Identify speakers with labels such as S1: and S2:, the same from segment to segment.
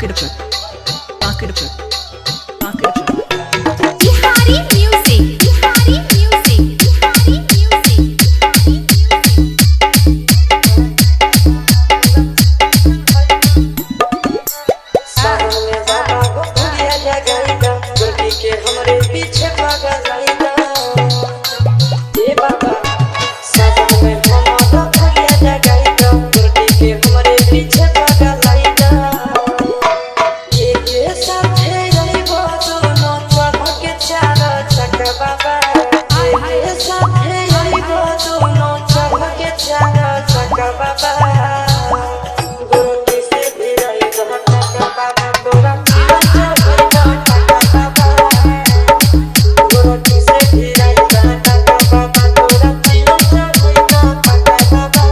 S1: Pakirpur, Pakirpur, Pakirpur.
S2: Bihari music, Bihari music, Bihari music, Bihari
S3: सावन में बाबा को दुनिया जगाईदा, गोटी के हमरे पीछे पागल आईदा। ये बाबा सावन में बाबा को दुनिया जगाईदा, गोटी के हमरे पीछे पागल आईदा। ये साथे रहिबो दोनों चढ़ के चार चक्का बाबा। ये साथे रहिबो दोनों चढ़ के चार चक्का बाबा। गोटी से भी रहिबो चक्का बाबा, तोरा जीवन चढ़िबो चक्का बाबा। गोटी से भी रहिबो चक्का बाबा, तोरा जीवन चढ़िबो चक्का बाबा।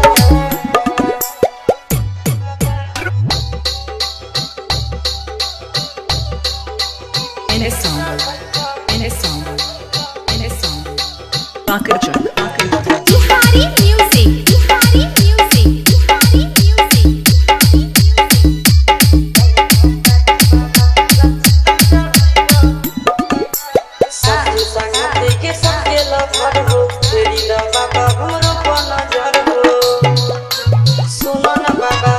S1: Pakirpur, Pakirpur.
S2: Bihari music, Bihari music, Bihari music, Bihari
S3: साथी संगति के संगे लफड़ हो, तेरी ला बाबा हमरो को नजर हो। सुनो ना बाबा,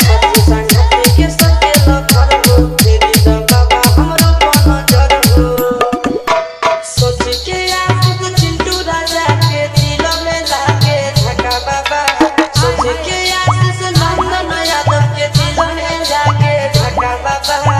S3: साथी संगति के संगे लफड़ हो, तेरी ला बाबा हमरो को नजर हो। सोच के आंसू चिंटू राजा के दिल में लागे धक्का बाबा। सोच के आंसू नंदन यादव के दिल में लागे धक्का बाबा।